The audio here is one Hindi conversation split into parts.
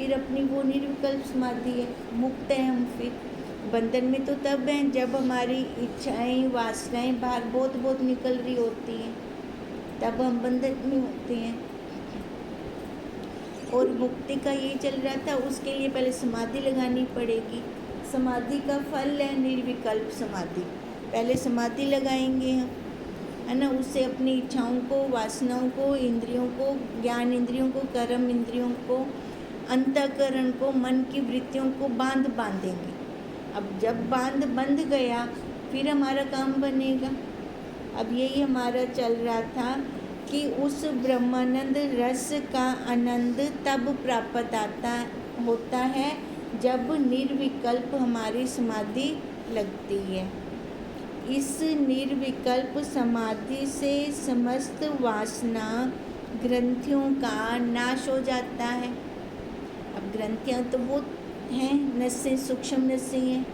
फिर अपनी वो निर्विकल्प समाधि है, मुक्त है हम। फिर बंधन में तो तब हैं जब हमारी इच्छाएं वासनाएं बाहर बहुत बहुत निकल रही होती हैं, तब हम बंधन में होते हैं। और मुक्ति का ये चल रहा था, उसके लिए पहले समाधि लगानी पड़ेगी। समाधि का फल है निर्विकल्प समाधि। पहले समाधि लगाएंगे हम, है ना, उससे अपनी इच्छाओं को, वासनाओं को, इंद्रियों को, ज्ञान इंद्रियों को, कर्म इंद्रियों को, अंतःकरण को, मन की वृत्तियों को बांधेंगे। अब जब बंध गया फिर हमारा काम बनेगा। अब यही हमारा चल रहा था कि उस ब्रह्मानंद रस का आनंद तब प्राप्त होता है जब निर्विकल्प हमारी समाधि लगती है। इस निर्विकल्प समाधि से समस्त वासना ग्रंथियों का नाश हो जाता है। अब ग्रंथियाँ तो वो हैं, नसें, सूक्ष्म नसें हैं,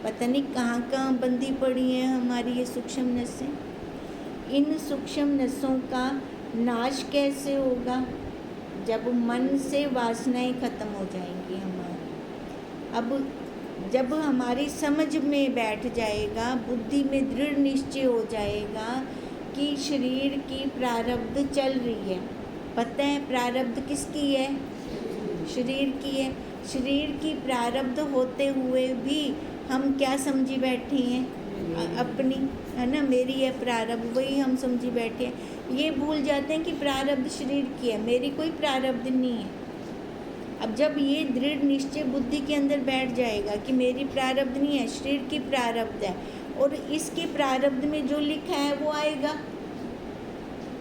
पता नहीं कहाँ कहाँ बंधी पड़ी हैं हमारी ये सूक्ष्म नसें। इन सूक्ष्म नसों का नाश कैसे होगा? जब मन से वासनाएं खत्म हो जाएंगी हमारी। अब जब हमारी समझ में बैठ जाएगा, बुद्धि में दृढ़ निश्चय हो जाएगा कि शरीर की प्रारब्ध चल रही है। पता है प्रारब्ध किसकी है? शरीर की है। शरीर की प्रारब्ध होते हुए भी हम क्या समझी बैठे हैं? अपनी, है ना, मेरी है प्रारब्ध, वही हम समझी बैठे हैं। ये भूल जाते हैं कि प्रारब्ध शरीर की है, मेरी कोई प्रारब्ध नहीं है। अब जब ये दृढ़ निश्चय बुद्धि के अंदर बैठ जाएगा कि मेरी प्रारब्ध नहीं है, शरीर की प्रारब्ध है, और इसके प्रारब्ध में जो लिखा है वो आएगा।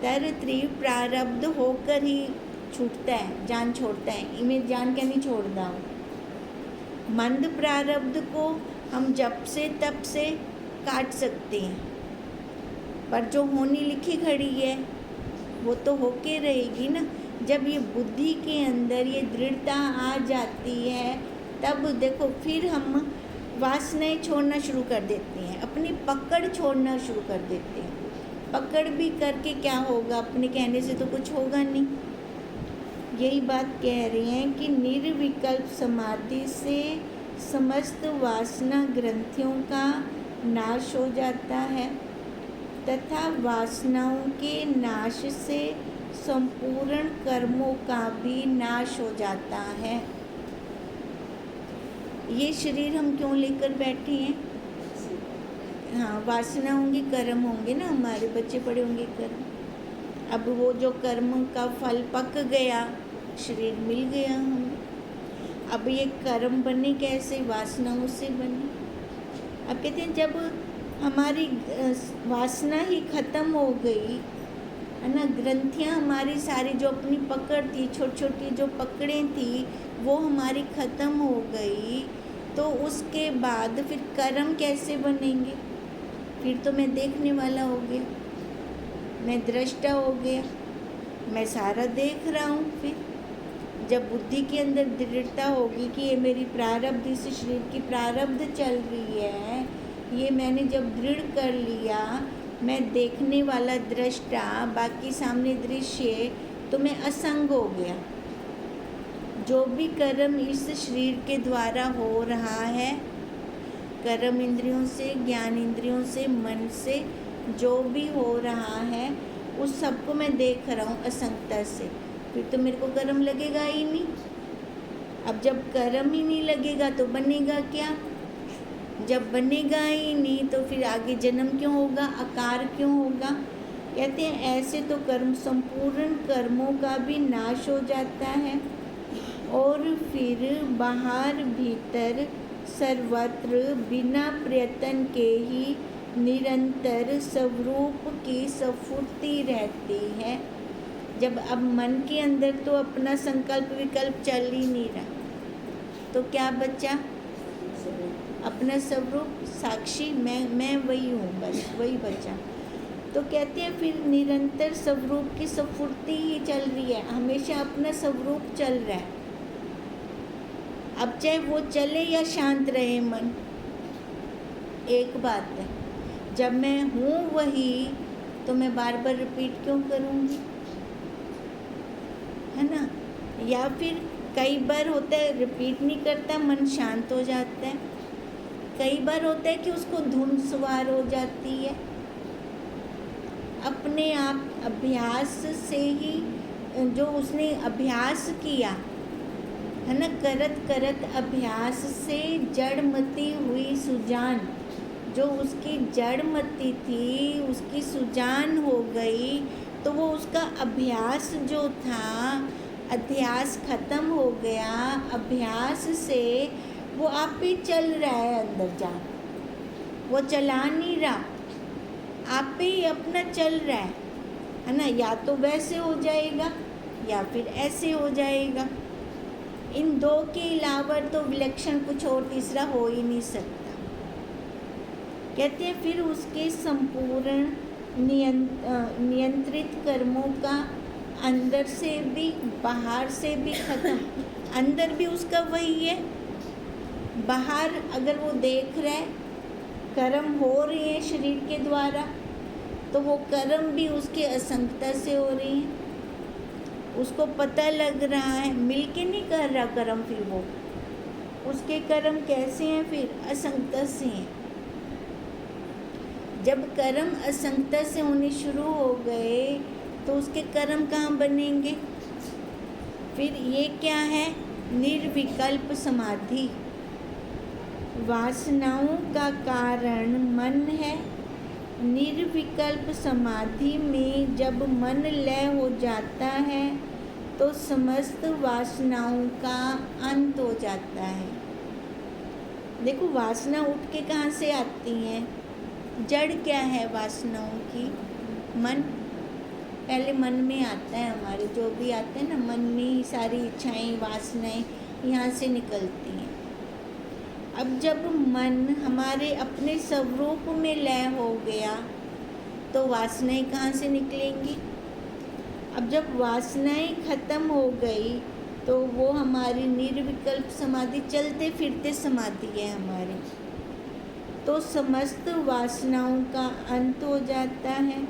तरत्रिव प्रारब्ध होकर ही छूटता है, जान छोड़ता है। इन्हें जान क्या नहीं छोड़ता हूँ। मंद प्रारब्ध को हम जब से तब से काट सकते हैं, पर जो होनी लिखी खड़ी है वो तो होके रहेगी ना। जब ये बुद्धि के अंदर ये दृढ़ता आ जाती है तब देखो फिर हम वासनाएं छोड़ना शुरू कर देते हैं, अपनी पकड़ छोड़ना शुरू कर देते हैं। पकड़ भी करके क्या होगा? अपने कहने से तो कुछ होगा नहीं। यही बात कह रही हैं कि निर्विकल्प समाधि से समस्त वासना ग्रंथियों का नाश हो जाता है तथा वासनाओं के नाश से संपूर्ण कर्मों का भी नाश हो जाता है। ये शरीर हम क्यों लेकर बैठे हैं? हाँ, वासना होंगी, कर्म होंगे ना, हमारे बच्चे पड़े होंगे कर्म। अब वो जो कर्म का फल पक गया, शरीर मिल गया हमें। अब ये कर्म बने कैसे? वासनाओं से बने। अब कहते हैं जब हमारी वासना ही खत्म हो गई, है ना, ग्रंथियाँ हमारी सारी जो अपनी पकड़ थी, छोटी छोटी जो पकड़ें थी, वो हमारी ख़त्म हो गई, तो उसके बाद फिर कर्म कैसे बनेंगे? फिर तो मैं देखने वाला हो गया, मैं दृष्टा हो गया, मैं सारा देख रहा हूँ। फिर जब बुद्धि के अंदर दृढ़ता होगी कि ये मेरी प्रारब्ध, इस शरीर की प्रारब्ध चल रही है, ये मैंने जब दृढ़ कर लिया, मैं देखने वाला दृष्टा, बाकी सामने दृश्य, तो मैं असंग हो गया। जो भी कर्म इस शरीर के द्वारा हो रहा है, कर्म इंद्रियों से, ज्ञान इंद्रियों से, मन से जो भी हो रहा है, उस सबको मैं देख रहा हूँ असंगता से। फिर तो मेरे को कर्म लगेगा ही नहीं। अब जब कर्म ही नहीं लगेगा तो बनेगा क्या? जब बनेगा ही नहीं तो फिर आगे जन्म क्यों होगा, आकार क्यों होगा? कहते हैं ऐसे तो कर्म, संपूर्ण कर्मों का भी नाश हो जाता है और फिर बाहर भीतर सर्वत्र बिना प्रयत्न के ही निरंतर स्वरूप की स्फूर्ति रहती है। जब अब मन के अंदर तो अपना संकल्प विकल्प चल ही नहीं रहा, तो क्या बचा? अपना स्वरूप साक्षी, मैं वही हूँ, बस वही बचा। तो कहते हैं फिर निरंतर स्वरूप की स्फूर्ति ही चल रही है, हमेशा अपना स्वरूप चल रहा है। अब चाहे वो चले या शांत रहे मन, एक बात है, जब मैं हूँ वही तो मैं बार बार रिपीट क्यों करूँगी, है ना? या फिर कई बार होता है रिपीट नहीं करता, मन शांत हो जाता है। कई बार होता है कि उसको धुन सवार हो जाती है। अपने आप अभ्यास से ही, जो उसने अभ्यास किया है ना, करत करत अभ्यास से जड़मती हुई सुजान, जो उसकी जड़मती थी उसकी सुजान हो गई। तो वो उसका अभ्यास जो था, अध्यास खत्म हो गया। अभ्यास से वो आप ही चल रहा है अंदर जा, वो चला नहीं रहा, आप पे ही अपना चल रहा है ना। या तो वैसे हो जाएगा या फिर ऐसे हो जाएगा। इन दो के अलावा तो विलक्षण कुछ और तीसरा हो ही नहीं सकता। कहते हैं फिर उसके संपूर्ण नियंत्रित कर्मों का अंदर से भी बाहर से भी खत्म। अंदर भी उसका वही है, बाहर अगर वो देख रहा है कर्म हो रहे हैं शरीर के द्वारा, तो वो कर्म भी उसके असंगता से हो रही हैं। उसको पता लग रहा है, मिल के नहीं कर रहा कर्म, फिर वो उसके कर्म कैसे हैं, फिर असंगता से हैं। जब कर्म असंगता से होने शुरू हो गए तो उसके कर्म कहाँ बनेंगे। फिर ये क्या है, निर्विकल्प समाधि। वासनाओं का कारण मन है। निर्विकल्प समाधि में जब मन लय हो जाता है तो समस्त वासनाओं का अंत हो जाता है। देखो वासना उठ के कहाँ से आती हैं, जड़ क्या है वासनाओं की, मन। पहले मन में आता है, हमारे जो भी आते हैं ना, मन में ही सारी इच्छाएं वासनाएं यहाँ से निकलती हैं। अब जब मन हमारे अपने स्वरूप में लय हो गया तो वासनाएं कहाँ से निकलेंगी। अब जब वासनाएं खत्म हो गई तो वो हमारी निर्विकल्प समाधि, चलते फिरते समाधि है हमारी। तो समस्त वासनाओं का अंत हो जाता है।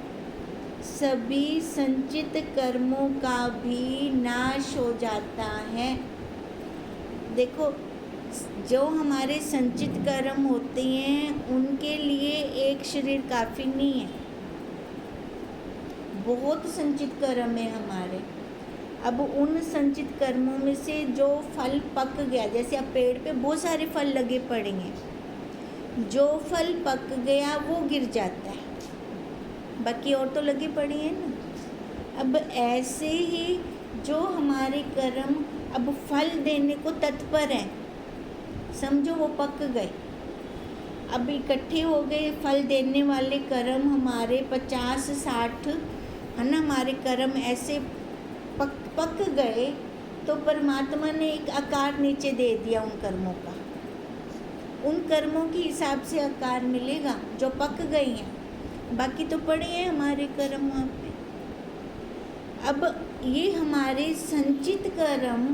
सभी संचित कर्मों का भी नाश हो जाता है। देखो जो हमारे संचित कर्म होते हैं उनके लिए एक शरीर काफ़ी नहीं है, बहुत संचित कर्म है हमारे। अब उन संचित कर्मों में से जो फल पक गया, जैसे अब पेड़ पे बहुत सारे फल लगे पड़े हैं, जो फल पक गया वो गिर जाता है, बाकी और तो लगे पड़े हैं ना। अब ऐसे ही जो हमारे कर्म अब फल देने को तत्पर हैं, समझो वो पक गए, अब इकट्ठे हो गए फल देने वाले कर्म हमारे 50-60 है ना, हमारे कर्म ऐसे पक गए। तो परमात्मा ने एक आकार नीचे दे दिया उन कर्मों का, उन कर्मों के हिसाब से आकार मिलेगा जो पक गए हैं, बाकी तो पड़े हैं हमारे कर्म वहाँ पे। अब ये हमारे संचित कर्म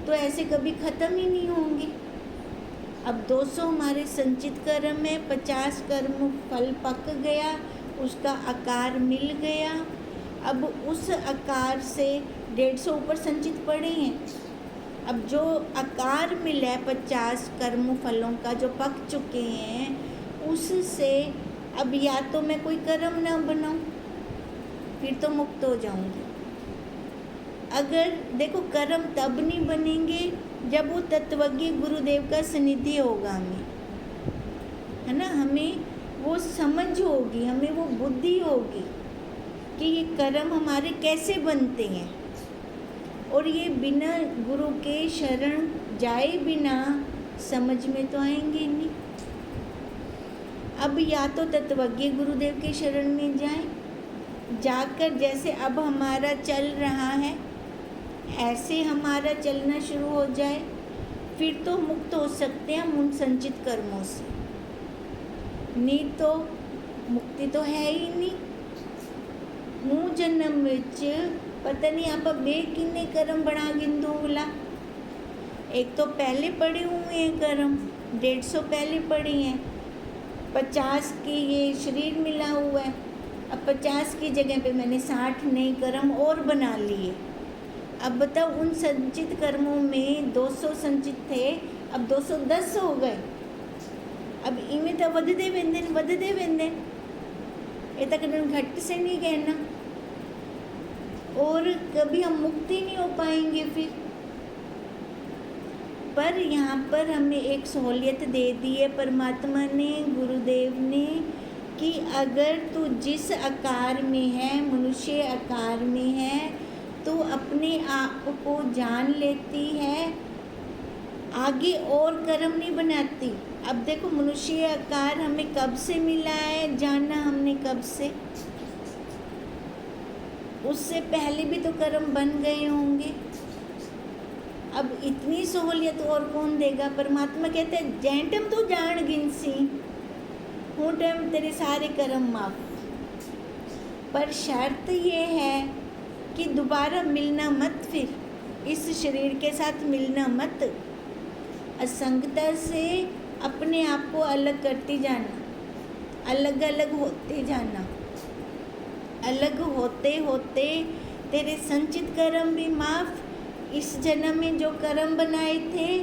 तो ऐसे कभी ख़त्म ही नहीं होंगे। अब 200 हमारे संचित कर्म है, 50 कर्म फल पक गया, उसका आकार मिल गया। अब उस आकार से 150 ऊपर संचित पड़े हैं। अब जो आकार मिला है 50 कर्म फलों का जो पक चुके हैं, उससे अब या तो मैं कोई कर्म ना बनाऊं, फिर तो मुक्त हो जाऊंगी। अगर देखो कर्म तब नहीं बनेंगे जब वो तत्वज्ञ गुरुदेव का सानिध्य होगा हमें, है ना, हमें वो समझ होगी, हमें वो बुद्धि होगी कि ये कर्म हमारे कैसे बनते हैं। और ये बिना गुरु के शरण जाए बिना समझ में तो आएंगे नहीं। अब या तो तत्वज्ञ गुरुदेव के शरण में जाएं, जाकर जैसे अब हमारा चल रहा है ऐसे हमारा चलना शुरू हो जाए, फिर तो मुक्त हो सकते हैं हम उन संचित कर्मों से। नहीं तो मुक्ति तो है ही नहीं। मूँ जन्म विच पता नहीं आप बे किन्ने कर्म बना गिंदू बोला। एक तो पहले पड़े हुए हैं कर्म, 150 पहले पड़े हैं, 50 की ये शरीर मिला हुआ है। अब 50 की जगह पे मैंने 60 नए कर्म और बना लिए, अब बताओ, उन संचित कर्मों में 200 संचित थे, अब 210 हो गए। अब इमें तो वधदे वेंदे ये तक घट से नहीं कहना, और कभी हम मुक्ति नहीं हो पाएंगे फिर। पर यहाँ पर हमें एक सहूलियत दे दी है परमात्मा ने, गुरुदेव ने, कि अगर तू जिस आकार में है, मनुष्य आकार में है, तो अपने आप को जान लेती है, आगे और कर्म नहीं बनाती। अब देखो, मनुष्य आकार हमें कब से मिला है, जानना हमने कब से, उससे पहले भी तो कर्म बन गए होंगे। अब इतनी सहूलियत और कौन देगा? परमात्मा कहते हैं जैंटम तो जान गिनसी हूँ टाइम तेरे सारे कर्म माफ। पर शर्त ये है कि दोबारा मिलना मत, फिर इस शरीर के साथ मिलना मत। असंगता से अपने आप को अलग करती जाना, अलग अलग होते जाना। अलग होते होते तेरे संचित कर्म भी माफ़, इस जन्म में जो कर्म बनाए थे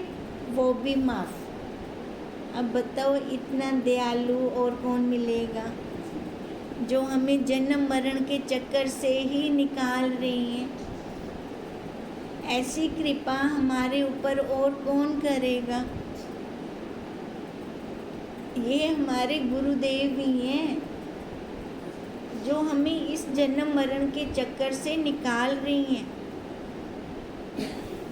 वो भी माफ़। अब बताओ, इतना दयालु और कौन मिलेगा, जो हमें जन्म मरण के चक्कर से ही निकाल रही है। ऐसी कृपा हमारे ऊपर और कौन करेगा? ये हमारे गुरुदेव ही हैं, जो हमें इस जन्म मरण के चक्कर से निकाल रही हैं।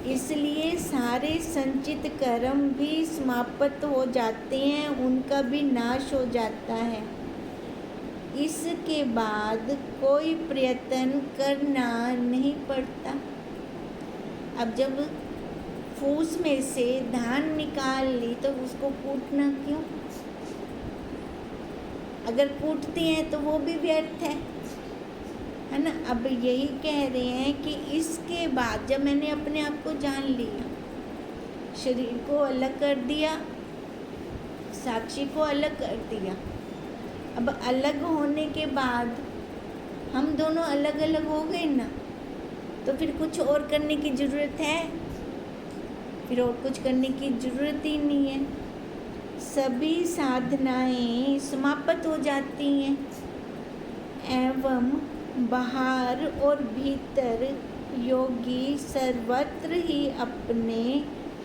इसलिए सारे संचित कर्म भी समाप्त हो जाते हैं, उनका भी नाश हो जाता है। इसके बाद कोई प्रयत्न करना नहीं पड़ता। अब जब फूस में से धान निकाल ली तो उसको कूटना क्यों? अगर कूटती हैं तो वो भी व्यर्थ है ना। अब यही कह रहे हैं कि इसके बाद जब मैंने अपने आप को जान लिया, शरीर को अलग कर दिया, साक्षी को अलग कर दिया, अब अलग होने के बाद हम दोनों अलग अलग हो गए ना, तो फिर कुछ और करने की ज़रूरत है? फिर और कुछ करने की ज़रूरत ही नहीं है। सभी साधनाएं समाप्त हो जाती हैं एवं बाहर और भीतर योगी सर्वत्र ही अपने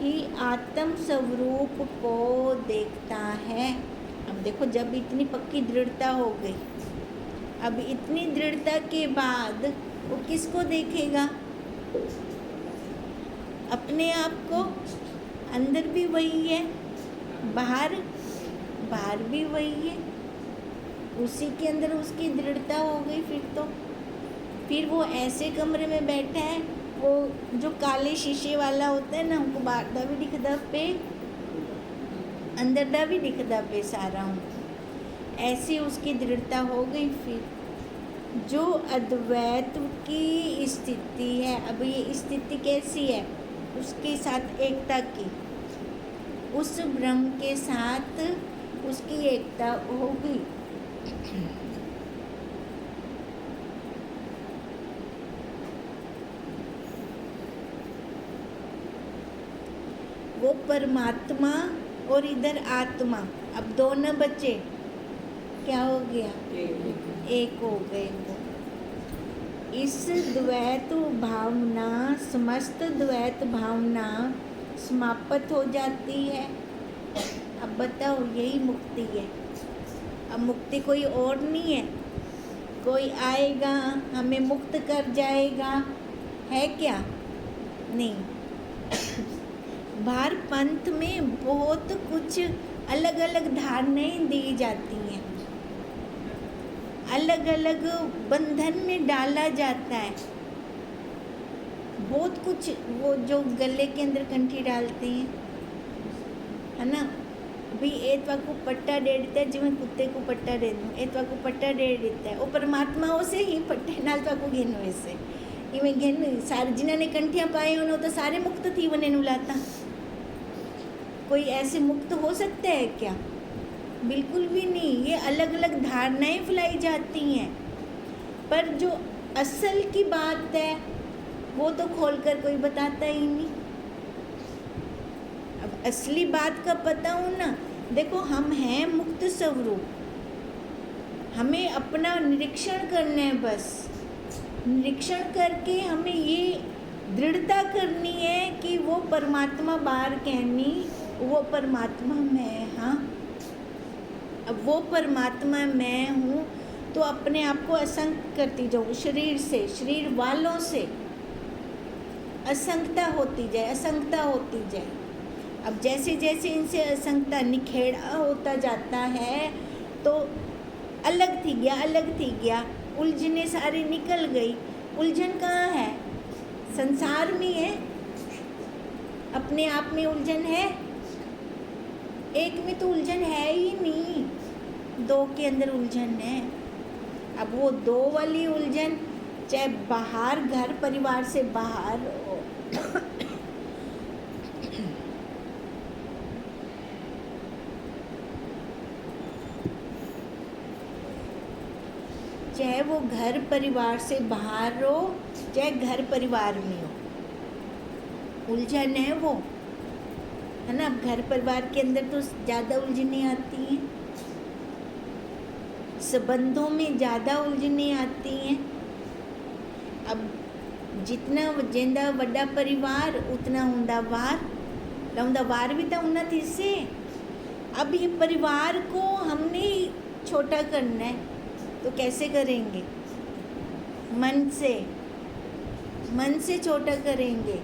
ही आत्म स्वरूप को देखता है। अब देखो, जब इतनी पक्की दृढ़ता हो गई, अब इतनी दृढ़ता के बाद वो किसको देखेगा? अपने आप को। अंदर भी वही है, बाहर भी वही है, उसी के अंदर उसकी दृढ़ता हो गई। फिर वो ऐसे कमरे में बैठा है, वो जो काले शीशे वाला होता है ना, हमको बाहर दा भी दिखदा पे, अंदर दा भी दिखदा पे सारा हूँ, ऐसी उसकी दृढ़ता हो गई। फिर जो अद्वैत की स्थिति है, अब ये स्थिति कैसी है? उसके साथ एकता की, उस ब्रह्म के साथ उसकी एकता हो गई। वो परमात्मा और इधर आत्मा, अब दोनों बचे, क्या हो गया? एक हो गए वो। इस द्वैत भावना, समस्त द्वैत भावना समाप्त हो जाती है। अब बताओ, यही मुक्ति है। अब मुक्ति कोई और नहीं है, कोई आएगा हमें मुक्त कर जाएगा, है क्या? नहीं। बाहर पंथ में बहुत कुछ अलग अलग धारणाएं दी जाती हैं, अलग अलग बंधन में डाला जाता है बहुत कुछ। वो जो गले के अंदर कंठी डालते हैं, है ना, भी एतवा को पट्टा दे देता है, जिमें कुत्ते को पट्टा दे दूँ, एतवा को पट्टा दे देता है। वो परमात्माओं से ही पट्टे नालता को घेनो ऐसे इवें घेन सारे जिन्होंने कंठियाँ पाई उन्होंने तो सारे मुक्त थी वने नुलाता। कोई ऐसे मुक्त हो सकता है क्या? बिल्कुल भी नहीं। ये अलग अलग धारणाएं फैलाई जाती हैं, पर जो असल की बात है वो तो खोलकर कोई बताता ही नहीं। अब असली बात का पता हो ना, देखो हम हैं मुक्त स्वरूप, हमें अपना निरीक्षण करना है। बस निरीक्षण करके हमें ये दृढ़ता करनी है कि वो परमात्मा बाहर कहनी, वो परमात्मा मैं। हाँ, अब वो परमात्मा मैं हूँ तो अपने आप को असंग करती जाऊँ, शरीर से, शरीर वालों से असंगता होती जाए, असंगता होती जाए। अब जैसे जैसे इनसे असंगता निखेड़ा होता जाता है तो अलग थी गया, अलग थी गया, उलझने सारी निकल गई। उलझन कहाँ है? संसार में है, अपने आप में उलझन है? एक में तो उलझन है ही नहीं, दो के अंदर उलझन है। अब वो दो वाली उलझन चाहे बाहर, घर परिवार से बाहर हो, चाहे वो घर परिवार से बाहर हो, चाहे घर परिवार में हो, उलझन है वो, है ना। अब घर परिवार के अंदर तो ज़्यादा उलझने आती हैं, संबंधों में ज़्यादा उलझने आती हैं। अब जितना जिंदा वड्डा परिवार उतना हुंदा वार, लौंदा वार भी तो उन्ना थी से। अब ये परिवार को हमने छोटा करना है तो कैसे करेंगे? मन से छोटा करेंगे,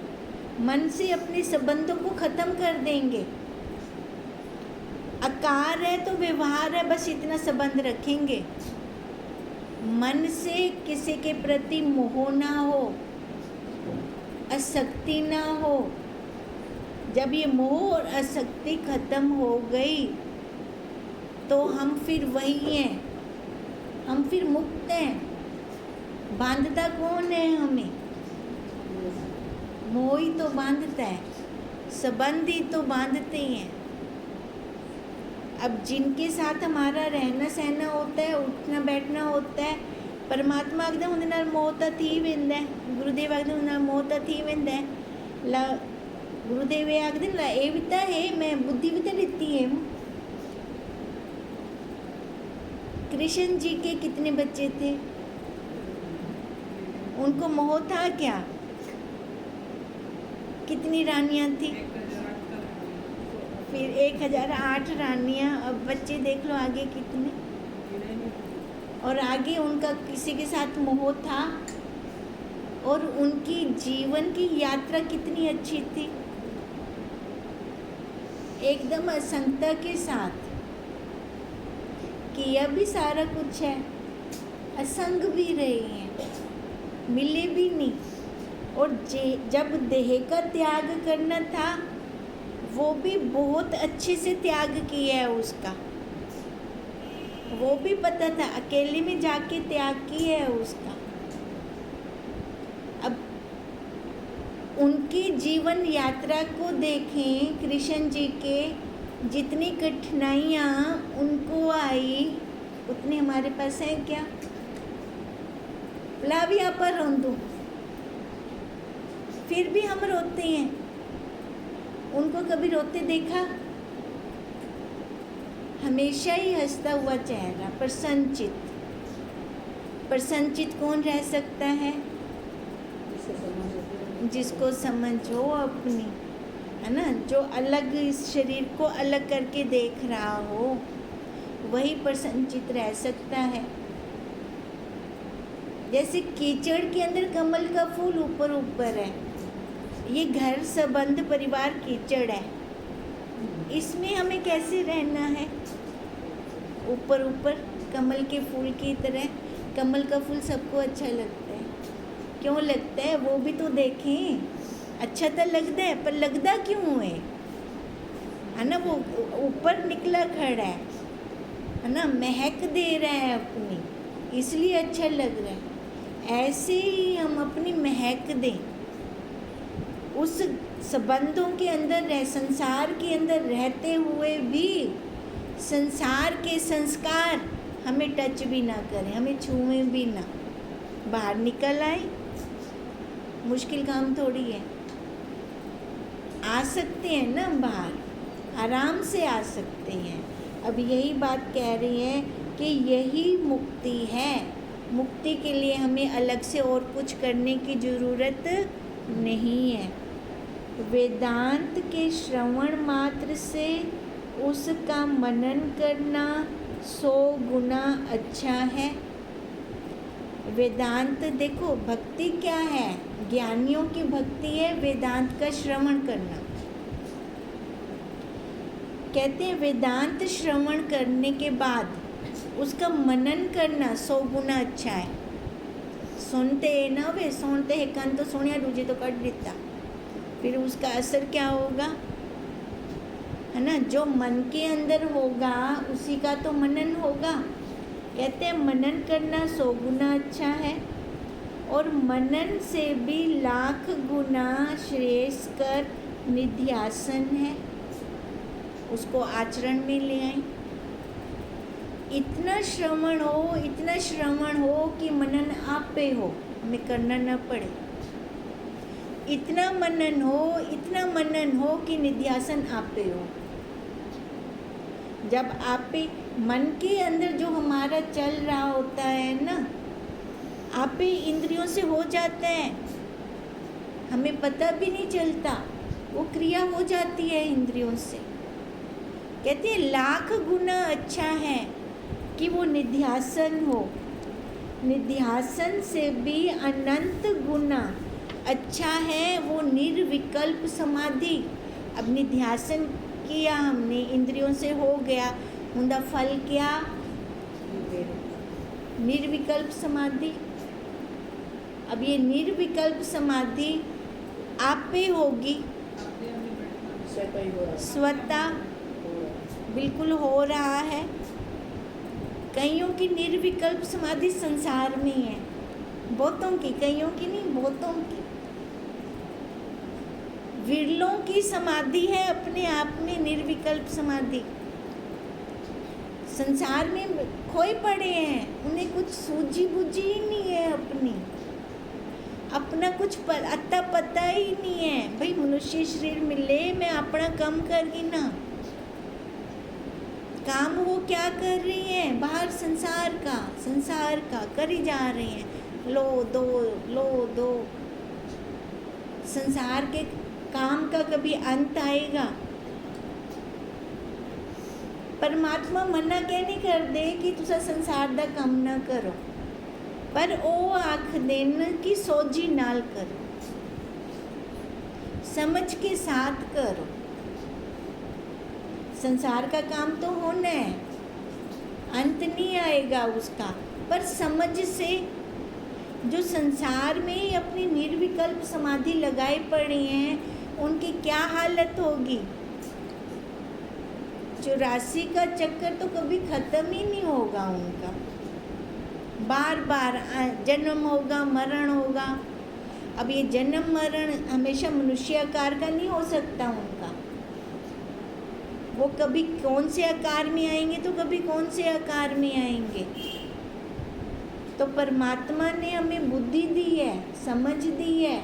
मन से अपने संबंधों को ख़त्म कर देंगे। आकार है तो व्यवहार है, बस इतना संबंध रखेंगे। मन से किसी के प्रति मोह ना हो, आसक्ति ना हो। जब ये मोह और आसक्ति खत्म हो गई तो हम फिर वही हैं, हम फिर मुक्त हैं। बांधता कौन है हमें? मोह ही तो बांधता है, संबंध ही तो बांधते हैं। अब जिनके साथ हमारा रहना सहना होता है, उठना बैठना होता है, परमात्मा आखदे उनके नाल मोह तां थी वेंदा है, गुरुदेव आखदे उनके नाल मोह तां थी वेंदा है। ला गुरुदेव ये आखदे ला ये भी तां है, मैं बुद्धि भी तां लित्ती है। कृष्ण जी के कितने बच्चे थे? उनको मोह था क्या? कितनी रानियां थी? फिर 1008 रानियां। अब बच्चे देख लो आगे कितने, और आगे उनका किसी के साथ मोह था, और उनकी जीवन की यात्रा कितनी अच्छी थी, एकदम असंगता के साथ किया भी सारा कुछ है, असंग भी रहे हैं, मिले भी नहीं। और जब देह का त्याग करना था वो भी बहुत अच्छे से त्याग किया है उसका, वो भी पता था, अकेले में जाके त्याग किया है उसका। अब उनकी जीवन यात्रा को देखें, कृष्ण जी के जितनी कठिनाइयाँ उनको आई उतनी हमारे पास है क्या? ला भी यहाँ पर रोन दूँ, फिर भी हम रोते हैं। उनको कभी रोते देखा? हमेशा ही हंसता हुआ चेहरा, प्रसन्नचित। प्रसन्नचित कौन रह सकता है? जिसको समझ हो अपनी, है ना, जो अलग इस शरीर को अलग करके देख रहा हो, वही प्रसन्नचित रह सकता है। जैसे कीचड़ के अंदर कमल का फूल ऊपर ऊपर है, ये घर संबंध परिवार कीचड़ है, इसमें हमें कैसे रहना है? ऊपर ऊपर कमल के फूल की तरह। कमल का फूल सबको अच्छा लगता है, क्यों लगता है? वो भी तो देखें, अच्छा तो लगता है, पर लगता क्यों है ना? वो ऊपर निकला खड़ा है ना, महक दे रहा है अपनी, इसलिए अच्छा लग रहा है। ऐसे ही हम अपनी महक दें, उस संबंधों के अंदर संसार के अंदर रहते हुए भी संसार के संस्कार हमें टच भी ना करें, हमें छुएं भी ना, बाहर निकल आए। मुश्किल काम थोड़ी है। आ सकते हैं ना बाहर, आराम से आ सकते हैं। अब यही बात कह रही है कि यही मुक्ति है। मुक्ति के लिए हमें अलग से और कुछ करने की ज़रूरत नहीं है। वेदांत के श्रवण मात्र से उसका मनन करना 100 गुना अच्छा है। वेदांत देखो, भक्ति क्या है? ज्ञानियों की भक्ति है वेदांत का श्रवण करना। कहते हैं वेदांत श्रवण करने के बाद उसका मनन करना 100 गुना अच्छा है। सुनते ना वे सुनते हैं, कान तो सुनिया दूजे तो कट देता, फिर उसका असर क्या होगा, है ना? जो मन के अंदर होगा उसी का तो मनन होगा। कहते हैं मनन करना 100 गुना अच्छा है, और मनन से भी लाख गुना श्रेयस्कर निध्यासन है। उसको आचरण में ले आए। इतना श्रवण हो कि मनन आप पे हो, हमें करना न पड़े। इतना मनन हो कि निध्यासन आप पे हो। जब आप पे मन के अंदर जो हमारा चल रहा होता है ना, आप पे इंद्रियों से हो जाता है, हमें पता भी नहीं चलता, वो क्रिया हो जाती है इंद्रियों से। कहते हैं लाख गुना अच्छा है कि वो निध्यासन हो। निध्यासन से भी अनंत गुना अच्छा है वो निर्विकल्प समाधि। अब निध्यासन किया हमने, इंद्रियों से हो गया, उनका फल क्या? निर्विकल्प समाधि। अब ये निर्विकल्प समाधि आप पे होगी, स्वतः बिल्कुल हो रहा है। कईयों की निर्विकल्प समाधि संसार में है, बहुतों की, कईयों की नहीं, बहुतों की। विरलों की समाधि है अपने आप में निर्विकल्प समाधि। संसार में खोए पड़े हैं, उन्हें कुछ सूझी बुझी ही नहीं है, अपना कुछ अता पता ही नहीं है। भाई मनुष्य शरीर मिले, मैं अपना काम करगी ना। काम वो क्या कर रही हैं? बाहर संसार का कर ही जा रही हैं। लो दो। संसार के काम का कभी अंत आएगा? परमात्मा मना क्या नहीं कर दे कि तुसा संसार दा काम ना करो, पर ओ आख देन कि सोजी नाल करो, समझ के साथ करो। संसार का काम तो होना है, अंत नहीं आएगा उसका, पर समझ से। जो संसार में अपनी निर्विकल्प समाधि लगाए पड़े हैं, उनकी क्या हालत होगी? 84 का चक्कर तो कभी ख़त्म ही नहीं होगा उनका। बार बार जन्म होगा, मरण होगा। अब ये जन्म मरण हमेशा मनुष्य आकार का नहीं हो सकता उनका। वो कभी कौन से आकार में आएंगे तो कभी कौन से आकार में आएंगे। तो परमात्मा ने हमें बुद्धि दी है, समझ दी है,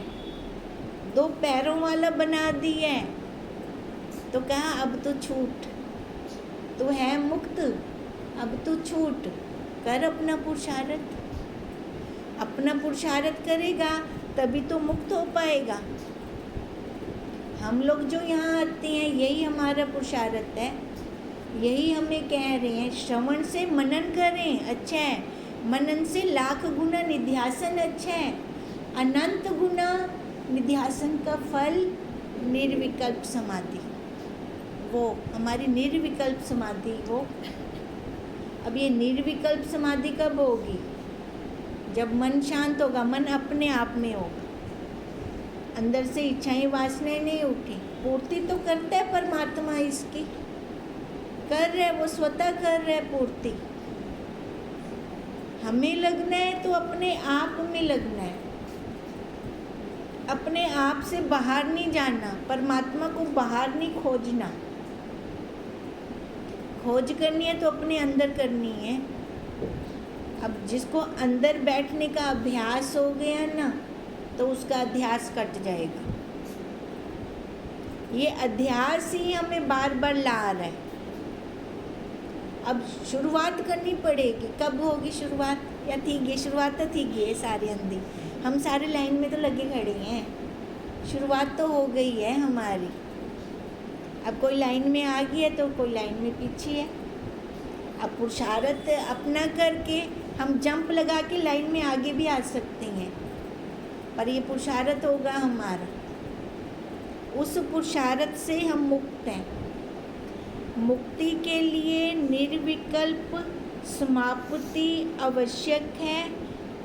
2 पैरों वाला बना दी है। तो कहा अब तो छूट, तू है मुक्त, अब तू छूट कर अपना पुरुषार्थ। अपना पुरुषार्थ करेगा तभी तो मुक्त हो पाएगा। हम लोग जो यहाँ आते हैं यही हमारा पुरुषार्थ है, यही हमें कह रहे हैं। श्रवण से मनन करें, अच्छा है। मनन से लाख गुना निध्यासन अच्छा है। अनंत गुना निध्यासन का फल निर्विकल्प समाधि, वो हमारी निर्विकल्प समाधि हो। अब ये निर्विकल्प समाधि कब होगी? जब मन शांत होगा, मन अपने आप में होगा, अंदर से इच्छाएं वासनाएं नहीं उठी। पूर्ति तो करता है परमात्मा, इसकी कर रहे, वो स्वतः कर रहे पूर्ति। हमें लगना है तो अपने आप में लगना है, अपने आप से बाहर नहीं जाना, परमात्मा को बाहर नहीं खोजना। खोज करनी है तो अपने अंदर करनी है। अब जिसको अंदर बैठने का अभ्यास हो गया ना, तो उसका अध्यास कट जाएगा। ये अध्यास ही हमें बार बार ला रहा है। अब शुरुआत करनी पड़ेगी। कब होगी शुरुआत? या थी गई शुरुआत? तो थी गई सारे अंधे, हम सारे लाइन में तो लगे खड़े हैं। शुरुआत तो हो गई है हमारी। अब कोई लाइन में आ गई है तो कोई लाइन में पीछे है। अब पुरुषार्थ अपना करके हम जंप लगा के लाइन में आगे भी आ सकते हैं, पर ये पुरुषार्थ होगा हमारा। उस पुरुषार्थ से हम मुक्त हैं। मुक्ति के लिए निर्विकल्प समाप्ति आवश्यक है,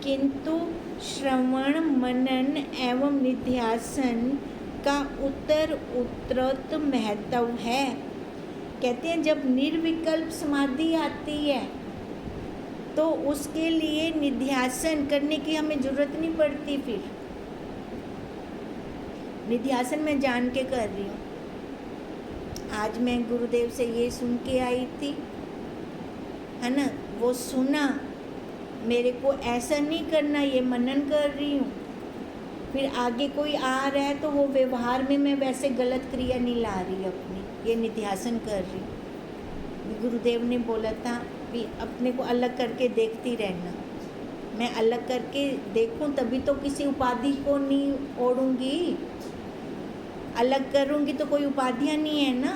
किंतु श्रवण मनन एवं निध्यासन का उत्तरोत्तर महत्व है। कहते हैं जब निर्विकल्प समाधि आती है तो उसके लिए निध्यासन करने की हमें ज़रूरत नहीं पड़ती। फिर निध्यासन मैं जान के कर रही हूँ। आज मैं गुरुदेव से ये सुन के आई थी, है ना, वो सुना, मेरे को ऐसा नहीं करना, ये मनन कर रही हूँ। फिर आगे कोई आ रहा है तो वो व्यवहार में मैं वैसे गलत क्रिया नहीं ला रही अपनी, ये निध्यासन कर रही। गुरुदेव ने बोला था कि अपने को अलग करके देखती रहना। मैं अलग करके देखूं तभी तो किसी उपाधि को नहीं ओढ़ूंगी। अलग करूंगी तो कोई उपाधियां नहीं है ना।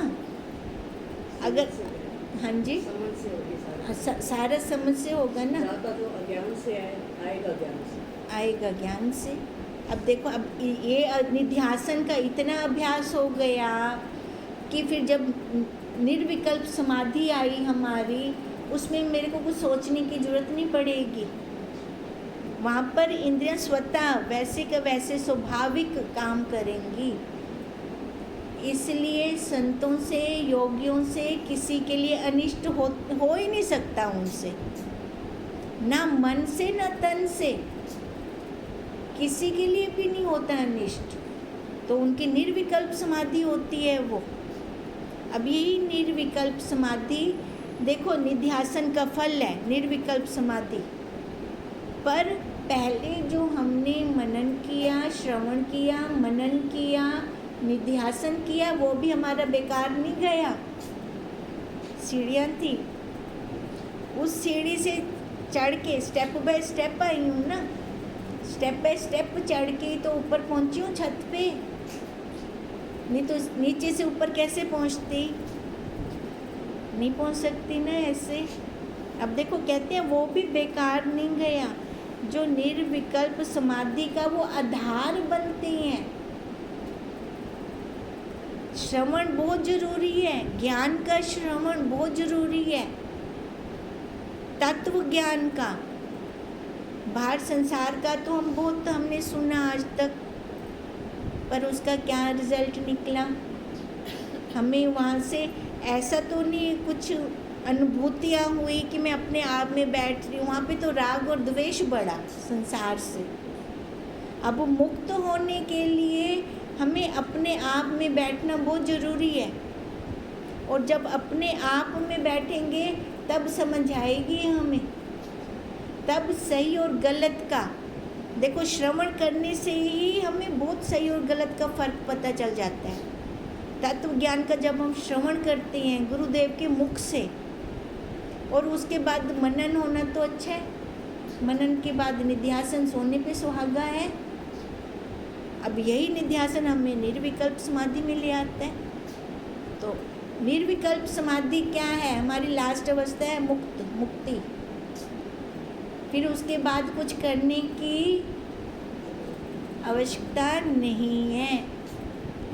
अगर हाँ जी, सारा समझ से होगा ना। तो अज्ञान से आएगा, ज्ञान से आएगा, ज्ञान से। अब देखो, अब ये निध्यासन का इतना अभ्यास हो गया कि फिर जब निर्विकल्प समाधि आई हमारी, उसमें मेरे को कुछ सोचने की ज़रूरत नहीं पड़ेगी। वहाँ पर इंद्रियां स्वतः वैसे का वैसे स्वाभाविक काम करेंगी। इसलिए संतों से, योगियों से किसी के लिए अनिष्ट हो ही नहीं सकता उनसे, ना मन से ना तन से, किसी के लिए भी नहीं होता अनिष्ट। तो उनकी निर्विकल्प समाधि होती है वो। अब यही निर्विकल्प समाधि देखो निध्यासन का फल है, निर्विकल्प समाधि। पर पहले जो हमने मनन किया, श्रवण किया, मनन किया, निध्यासन किया, वो भी हमारा बेकार नहीं गया। सीढ़ियाँ थी, उस सीढ़ी से चढ़ के स्टेप बाय स्टेप आई हूँ ना। स्टेप बाय स्टेप चढ़ के तो ऊपर पहुँची हूँ छत पे, नहीं तो नीचे से ऊपर कैसे पहुँचती? नहीं पहुँच सकती ना ऐसे। अब देखो कहते हैं वो भी बेकार नहीं गया। जो निर्विकल्प समाधि का वो आधार बनते हैं। श्रवण बहुत जरूरी है, ज्ञान का श्रवण बहुत जरूरी है, तत्व ज्ञान का। बाहर संसार का तो हमने सुना आज तक, पर उसका क्या रिजल्ट निकला? हमें वहाँ से ऐसा तो नहीं कुछ अनुभूतियाँ हुई कि मैं अपने आप में बैठ रही हूँ। वहाँ पे तो राग और द्वेष बढ़ा संसार से। अब मुक्त होने के लिए हमें अपने आप में बैठना बहुत ज़रूरी है। और जब अपने आप में बैठेंगे तब समझ आएगी हमें, तब सही और गलत का। देखो श्रवण करने से ही हमें बहुत सही और गलत का फ़र्क पता चल जाता है। तत्व ज्ञान का जब हम श्रवण करते हैं गुरुदेव के मुख से, और उसके बाद मनन होना तो अच्छा है। मनन के बाद निध्यासन, सोने पे सुहागा है। अब यही निध्यासन हमें निर्विकल्प समाधि में ले आता है। तो निर्विकल्प समाधि क्या है? हमारी लास्ट अवस्था है मुक्ति। फिर उसके बाद कुछ करने की आवश्यकता नहीं है।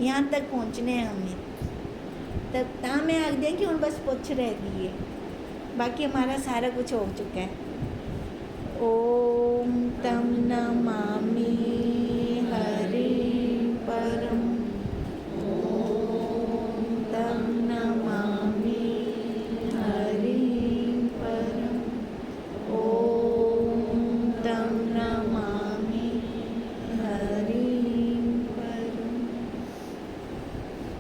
यहाँ तक पहुँचने हैं हमें। तब ता मैं आख दें कि उन बस पुछ रह गई है, बाकी हमारा सारा कुछ हो चुका है। ओम तम नमामि